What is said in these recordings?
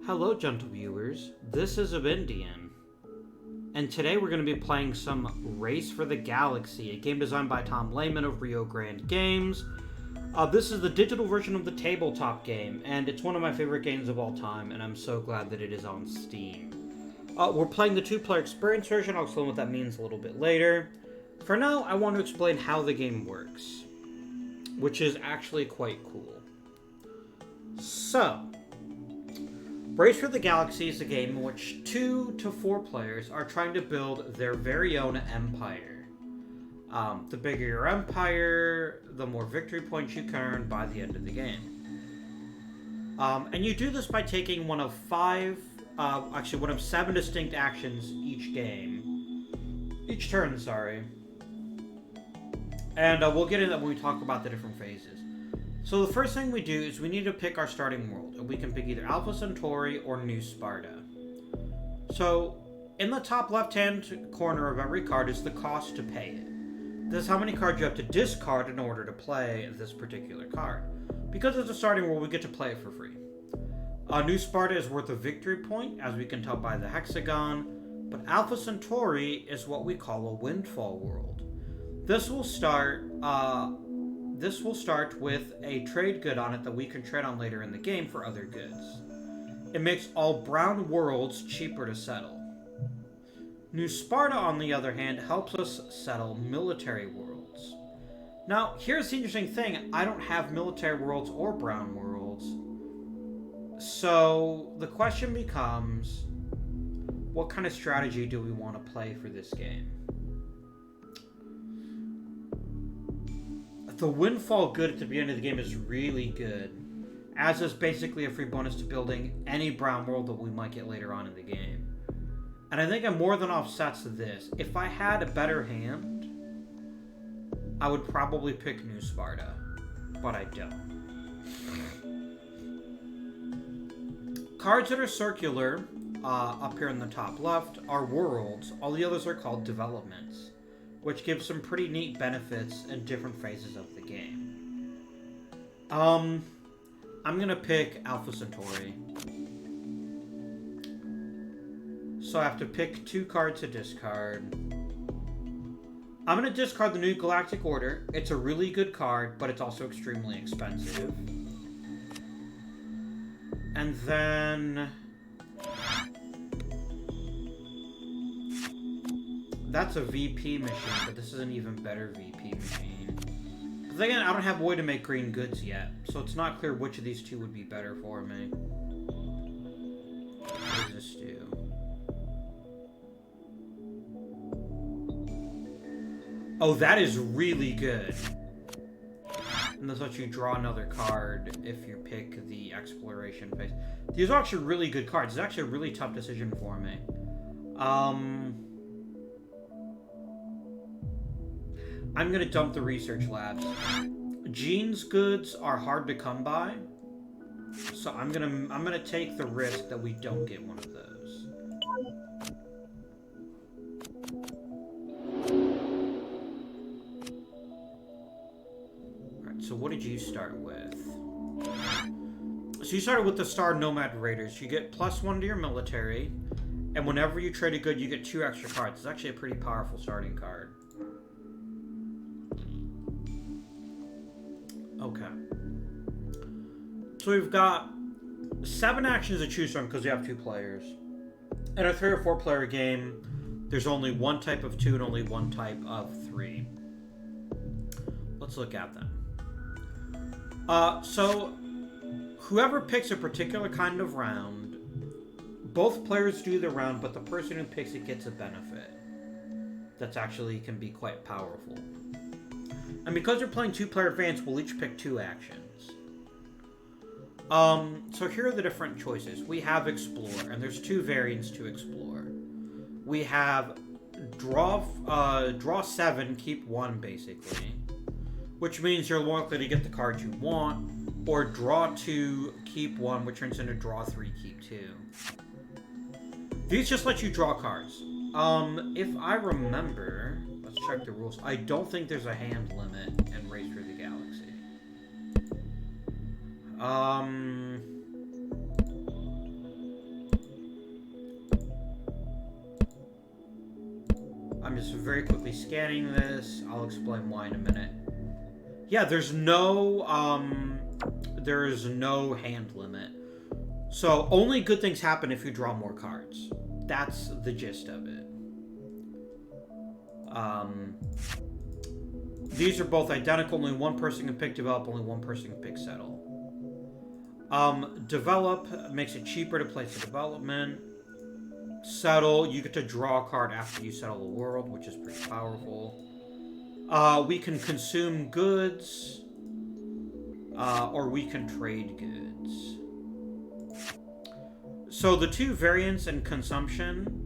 Hello, gentle viewers. This is Abendian, and today we're going to be playing some Race for the Galaxy, a game designed by Tom Lehman of Rio Grande Games. This is the digital version of the tabletop game, and it's one of my favorite games of all time, and I'm so glad that it is on Steam. We're playing the two-player experience version. I'll explain what that means a little bit later. For now, I want to explain how the game works, which is actually quite cool. So, Race for the Galaxy is a game in which 2 to 4 players are trying to build their very own empire. The bigger your empire, the more victory points you can earn by the end of the game. And you do this by taking one of 7 distinct actions each turn, sorry. And we'll get into that when we talk about the different phases. So the first thing we do is we need to pick our starting world, and we can pick either Alpha Centauri or New Sparta. So, in the top left-hand corner of every card is the cost to pay it. This is how many cards you have to discard in order to play this particular card. Because it's a starting world, we get to play it for free. New Sparta is worth a victory point, as we can tell by the hexagon, but Alpha Centauri is what we call a windfall world. This will start with a trade good on it that we can trade on later in the game for other goods. It makes all brown worlds cheaper to settle. New Sparta, on the other hand, helps us settle military worlds. Now, here's the interesting thing. I don't have military worlds or brown worlds. So, the question becomes, what kind of strategy do we want to play for this game? The windfall good at the beginning of the game is really good, as is basically a free bonus to building any brown world that we might get later on in the game. And I think it more than offsets this. If I had a better hand, I would probably pick New Sparta, but I don't. Cards that are circular, up here in the top left, are worlds. All the others are called developments, which gives some pretty neat benefits in different phases of the game. I'm gonna pick Alpha Centauri. So I have to pick 2 cards to discard. I'm gonna discard the New Galactic Order. It's a really good card, but it's also extremely expensive. And then that's a VP machine, but this is an even better VP machine. But again, I don't have a way to make green goods yet, so it's not clear which of these 2 would be better for me. What does this do? Oh, that is really good. And this lets you draw another card if you pick the exploration phase. These are actually really good cards. It's actually a really tough decision for me. I'm gonna dump the research labs. Gene's goods are hard to come by, so I'm gonna take the risk that we don't get one of those. Alright, so what did you start with? So you started with the Star Nomad Raiders. You get +1 to your military, and whenever you trade a good, you get 2 extra cards. It's actually a pretty powerful starting card. Okay. So we've got 7 actions to choose from because we have 2 players. In a 3 or 4 player game, there's only 1 type of 2 and only 1 type of 3. Let's look at them. So whoever picks a particular kind of round, both players do the round, but the person who picks it gets a benefit. That's actually can be quite powerful. And because we're playing 2-player advance, we'll each pick 2 actions. So here are the different choices. We have Explore, and there's 2 variants to Explore. We have draw 7, keep 1, basically. Which means you're more likely to get the cards you want. Or draw 2, keep 1, which turns into draw 3, keep 2. These just let you draw cards. If I remember, let's check the rules. I don't think there's a hand limit in Race for the Galaxy. so very quickly scanning this. I'll explain why in a minute. Yeah, there's no hand limit. So only good things happen if you draw more cards. That's the gist of it. These are both identical. Only one person can pick develop. Only one person can pick settle. Develop makes it cheaper to place the development. Settle, you get to draw a card after you settle a world, which is pretty powerful. We can consume goods, or we can trade goods. So the two variants in consumption,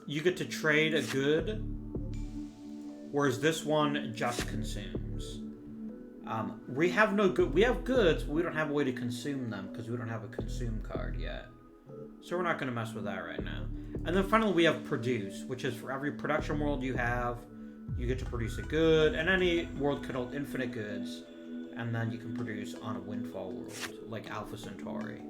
you get to trade a good, whereas this one just consumes. We have no good. We have goods, but we don't have a way to consume them because we don't have a consume card yet. So we're not going to mess with that right now. And then finally we have produce, which is for every production world you have, you get to produce a good, and any world can hold infinite goods, and then you can produce on a windfall world, like Alpha Centauri.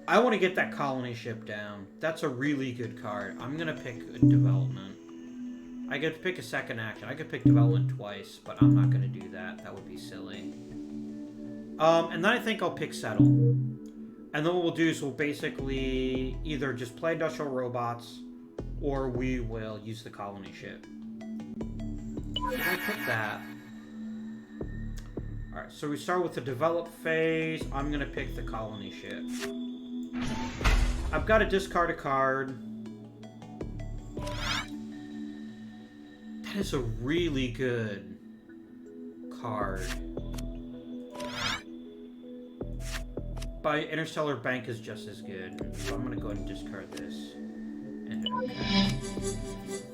I want to get that colony ship down. That's a really good card. I'm going to pick a development. I could pick a second action. I could pick development twice, but I'm not going to do that. That would be silly. And then I think I'll pick settle. And then what we'll do is we'll basically either just play industrial robots, or we will use the colony ship. I pick that. Alright, so we start with the develop phase. I'm going to pick the colony ship. I've got to discard a card. That is a really good card. By Interstellar Bank is just as good. So I'm going to go ahead and discard this. And okay.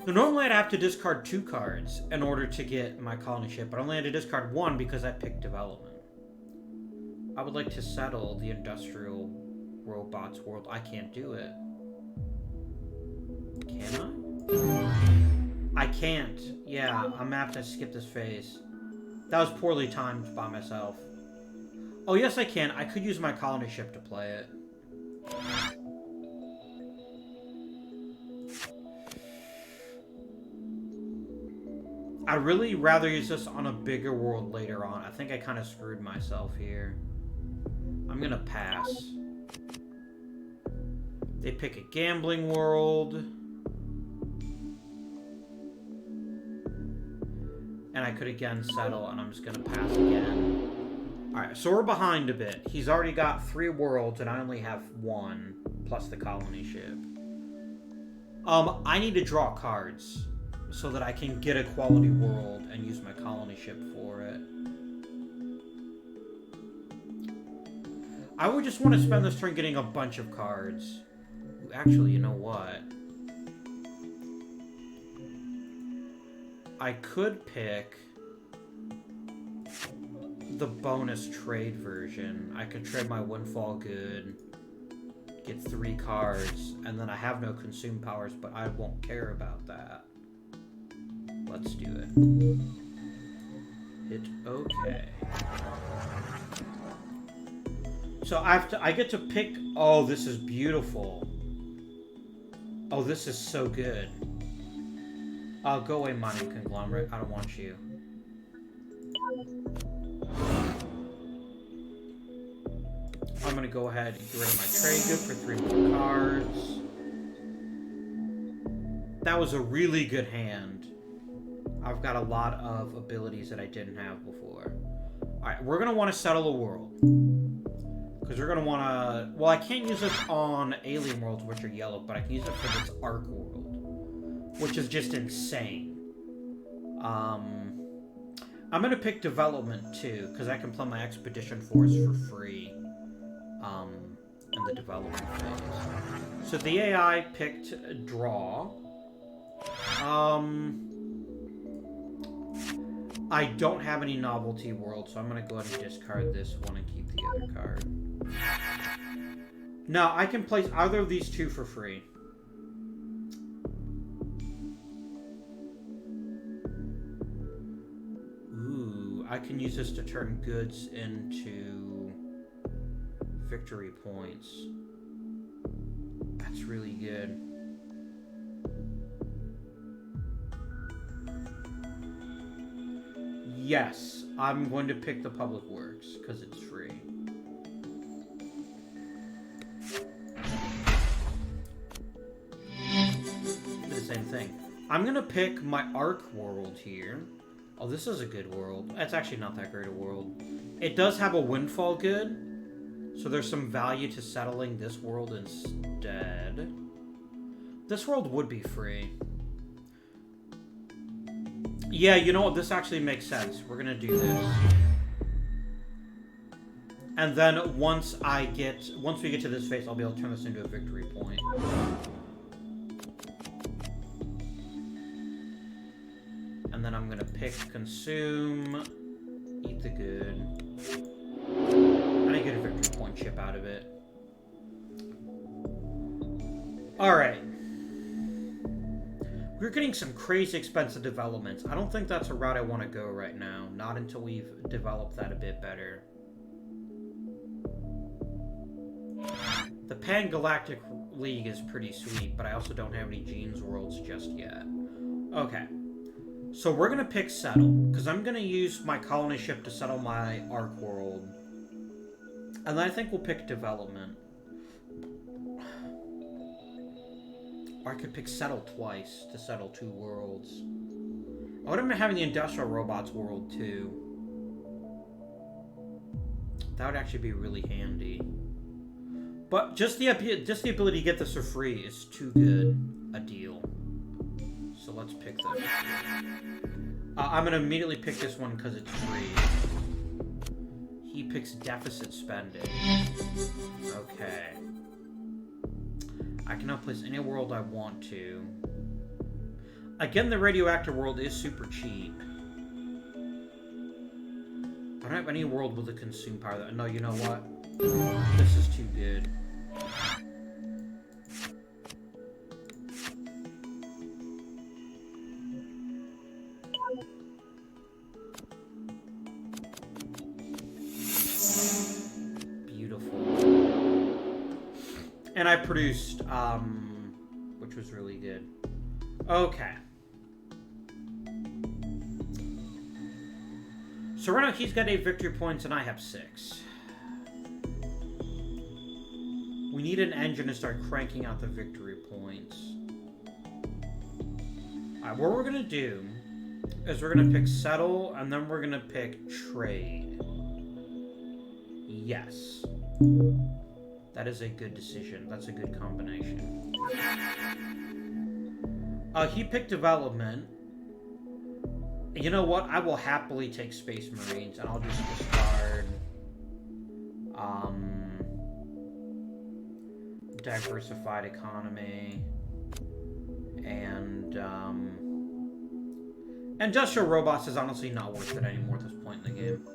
So normally I'd have to discard 2 cards in order to get my colony ship, but I only had to discard 1 because I picked development. I would like to settle the industrial robots world. I can't do it. Can I? I can't. Yeah, I'm gonna have to skip this phase. That was poorly timed by myself. Oh, yes, I can. I could use my colony ship to play it. I'd really rather use this on a bigger world later on. I think I kind of screwed myself here. I'm gonna pass. They pick a gambling world. And I could again settle, and I'm just gonna pass again. Alright, so we're behind a bit. He's already got 3 worlds, and I only have 1, plus the colony ship. I need to draw cards so that I can get a quality world and use my colony ship for it. I would just want to spend this turn getting a bunch of cards. Actually, you know what? I could pick the bonus trade version. I could trade my windfall good, get 3 cards, and then I have no consume powers, but I won't care about that. Let's do it. Hit OK. So I get to pick. Oh, this is beautiful. Oh, this is so good. Go away, mining conglomerate. I don't want you. I'm gonna go ahead and get rid of my trade good for 3 more cards. That was a really good hand. I've got a lot of abilities that I didn't have before. Alright, we're gonna want to settle a world. Because we're gonna want to... Well, I can't use this on alien worlds, which are yellow, but I can use it for this arc world, which is just insane. I'm gonna pick development too, because I can play my expedition force for free. In the development phase. So the AI picked draw. I don't have any novelty world, so I'm gonna go ahead and discard this one and keep the other card. No, I can place either of these 2 for free. Ooh, I can use this to turn goods into victory points. That's really good. Yes, I'm going to pick the Public Works because it's free. Do the same thing. I'm going to pick my Ark world here. Oh, this is a good world. It's actually not that great a world. It does have a windfall good, so there's some value to settling this world instead. This world would be free. Yeah, you know what? This actually makes sense. We're gonna do this. And then once we get to this phase, I'll be able to turn this into a victory point. And then I'm gonna pick consume, eat the good. And I get a victory point chip out of it. Alright. We're getting some crazy expensive developments. I don't think that's a route I want to go right now. Not until we've developed that a bit better. The Pan-Galactic League is pretty sweet, but I also don't have any Genes worlds just yet. Okay. So we're going to pick Settle, because I'm going to use my colony ship to settle my Ark world. And then I think we'll pick Development. Or I could pick Settle twice to settle 2 worlds. I wouldn't mind having the Industrial Robots world too. That would actually be really handy. But just the ability to get this for free is too good a deal. So let's pick this. I'm going to immediately pick this one because it's free. He picks Deficit Spending. Okay. I can now place any world I want to. Again, the radioactive world is super cheap. I don't have any world with a consume power. No, you know what? This is too good. And I produced, which was really good. Okay. So right now he's got 8 victory points and I have 6. We need an engine to start cranking out the victory points. Alright, what we're gonna do is we're gonna pick Settle and then we're gonna pick Trade. Yes. That is a good decision. That's a good combination. He picked Development. You know what? I will happily take Space Marines, and I'll just discard Diversified Economy and Industrial Robots is honestly not worth it anymore at this point in the game.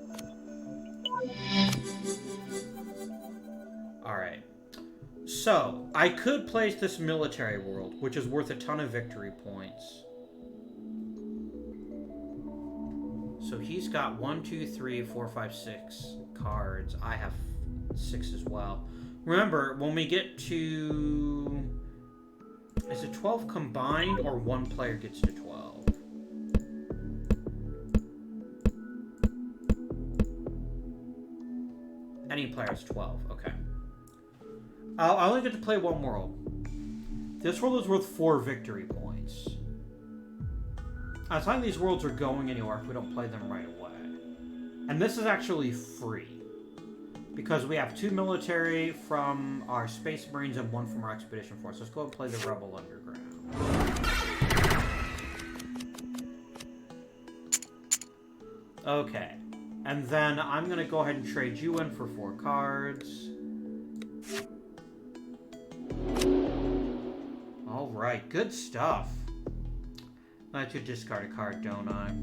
Alright. So, I could place this military world, which is worth a ton of victory points. So he's got 1, 2, 3, 4, 5, 6 cards. I have 6 as well. Remember, when we get to... Is it 12 combined, or one player gets to 12? Any player is 12, okay. I only get to play one world. This world is worth 4 victory points. It's not like these worlds are going anywhere if we don't play them right away. And this is actually free. Because we have 2 military from our Space Marines and 1 from our Expedition Force. Let's go and play the Rebel Underground. Okay. And then I'm going to go ahead and trade you in for 4 cards. Alright, good stuff. I should discard a card, don't I?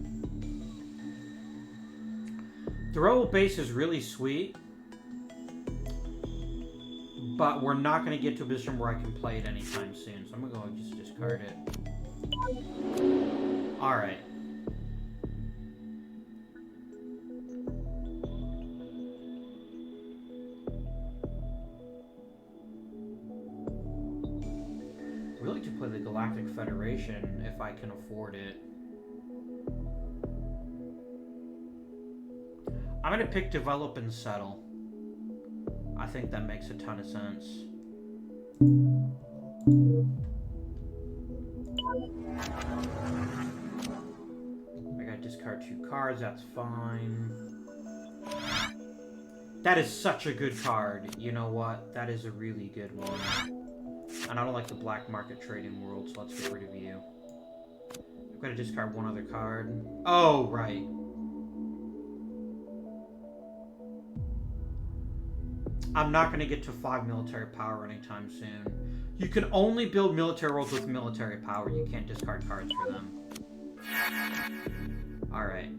The Rebel base is really sweet. But we're not going to get to a position where I can play it anytime soon. So I'm going to go and just discard it. Alright. like to play the Galactic Federation if I can afford it. I'm gonna pick Develop and Settle. I think that makes a ton of sense. I gotta discard 2 cards, that's fine. That is such a good card. You know what? That is a really good one. And I don't like the black market trading world, so let's get rid of you. I'm gonna discard 1 other card. Oh, right. I'm not going to get to 5 military power anytime soon. You can only build military worlds with military power. You can't discard cards for them. Alright.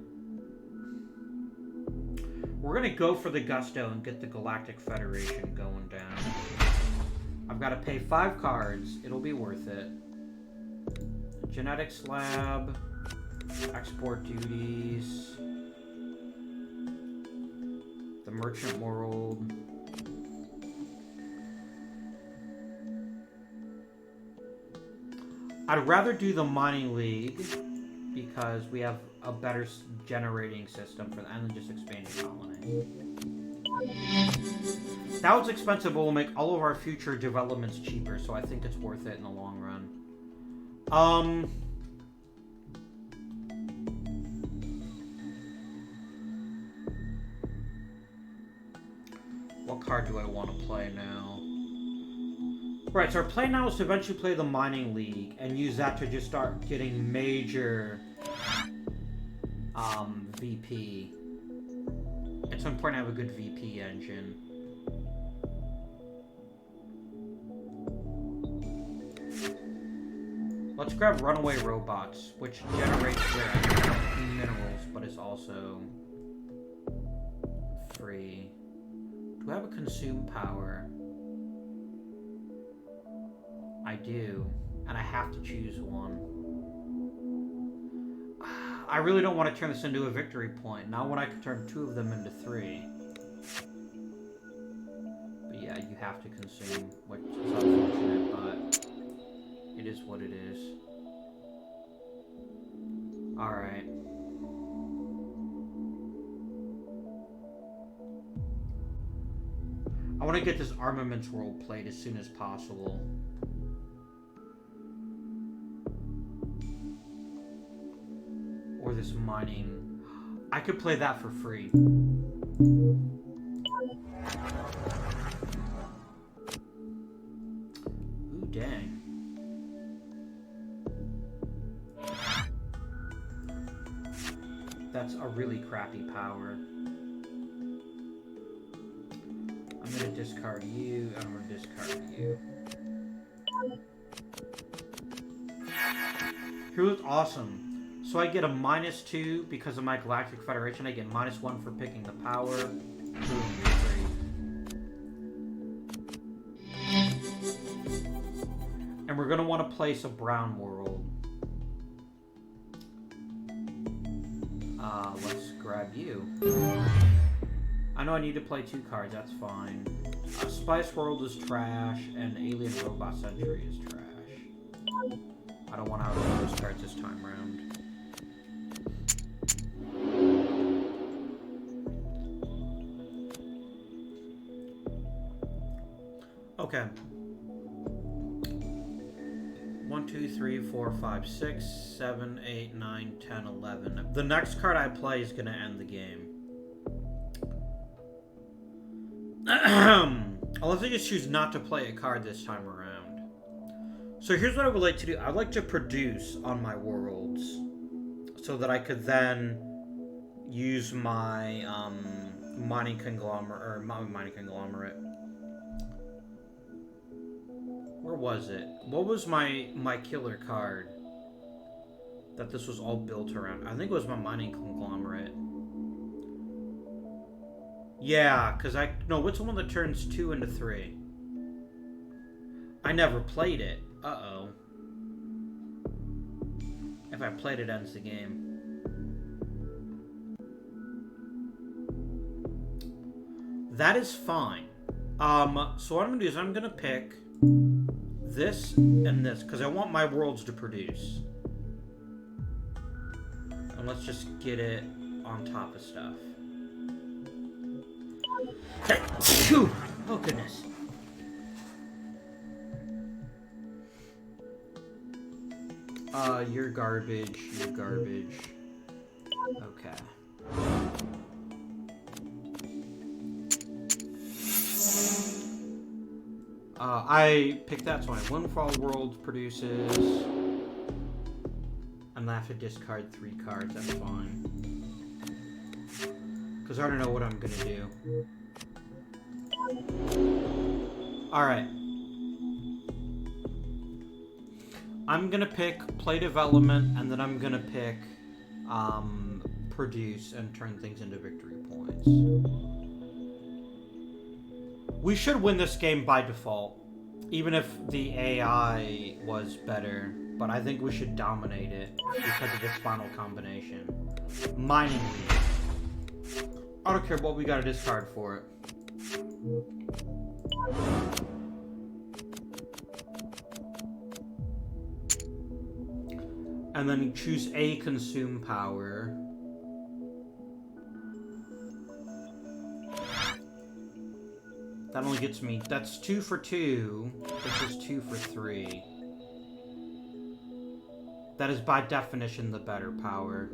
We're going to go for the Gusto and get the Galactic Federation going down. I've got to pay 5 cards. It'll be worth it. Genetics Lab. Export duties. The Merchant World. I'd rather do the Mining League because we have a better generating system for that, and then just expand the colony. That was expensive, but will make all of our future developments cheaper, so I think it's worth it in the long run. What card do I want to play now? Right, so our plan now is to eventually play the Mining League and use that to just start getting major VP. It's important to have a good VP engine. Let's grab Runaway Robots, which generates rare minerals, but is also free. Do I have a consume power? I do, and I have to choose one. I really don't want to turn this into a victory point. Not when I can turn 2 of them into 3. But yeah, you have to consume, which is unfortunate, but it is what it is. Alright. I want to get this Armaments World played as soon as possible. Or this mining. I could play that for free. Ooh, dang. That's a really crappy power. I'm gonna discard you, I'm gonna discard you. Here's awesome. So I get a -2 because of my Galactic Federation. I get -1 for picking the power. Boom, you're free. And we're gonna want to place a brown world. Let's grab you. I know I need to play 2 cards, that's fine. Spice World is trash, and Alien Robot Century is trash. I don't want to have those cards this time around. Okay. 1, 2, 3, 4, 5, 6, 7, 8, 9, 10, 11. The next card I play is going to end the game. Unless I just choose not to play a card this time around. So here's what I would like to do. I'd like to produce on my worlds so that I could then use my mining conglomerate. Where was it? What was my killer card that this was all built around? I think it was my mining conglomerate. Yeah, because no, what's the one that turns 2 into 3? I never played it. Uh-oh. If I played it, ends the game. That is fine. So what I'm going to do is I'm going to pick this and this, because I want my worlds to produce. And let's just get it on top of stuff. Oh, goodness. You're garbage. You're garbage. Okay. I picked that, so my Windfall World produces. I'm gonna have to discard 3 cards, that's fine. Because I don't know what I'm gonna do. Alright. I'm gonna pick Play Development, and then I'm gonna pick Produce and turn things into victory points. We should win this game by default, even if the AI was better, but I think we should dominate it because of its final combination. Mining Leaf. I don't care what we gotta discard for it. And then you choose a consume power. That only gets me, that's 2 for 2. This is 2 for 3. That is by definition the better power.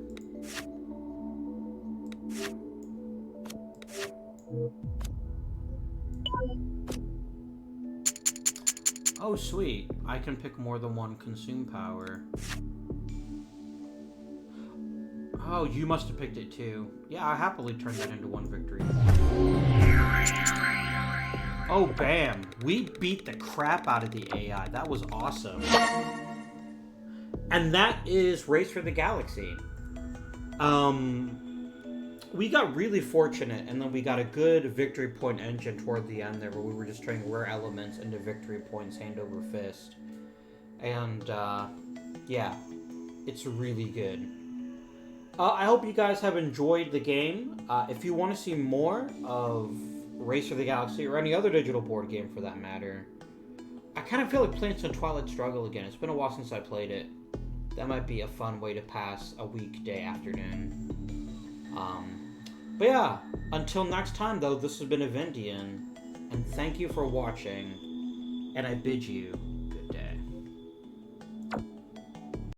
Oh, sweet. I can pick more than one consume power. Oh, you must have picked it too. Yeah, I happily turned that into 1 victory. Oh, bam. We beat the crap out of the AI. That was awesome. And that is Race for the Galaxy. We got really fortunate, and then we got a good victory point engine toward the end there, where we were just turning rare elements into victory points hand over fist. And, yeah. It's really good. I hope you guys have enjoyed the game. If you want to see more of Race for the Galaxy, or any other digital board game for that matter, I kind of feel like playing some Twilight Struggle again. It's been a while since I played it. That might be a fun way to pass a weekday afternoon. But yeah, until next time though, this has been Avindian, and thank you for watching, and I bid you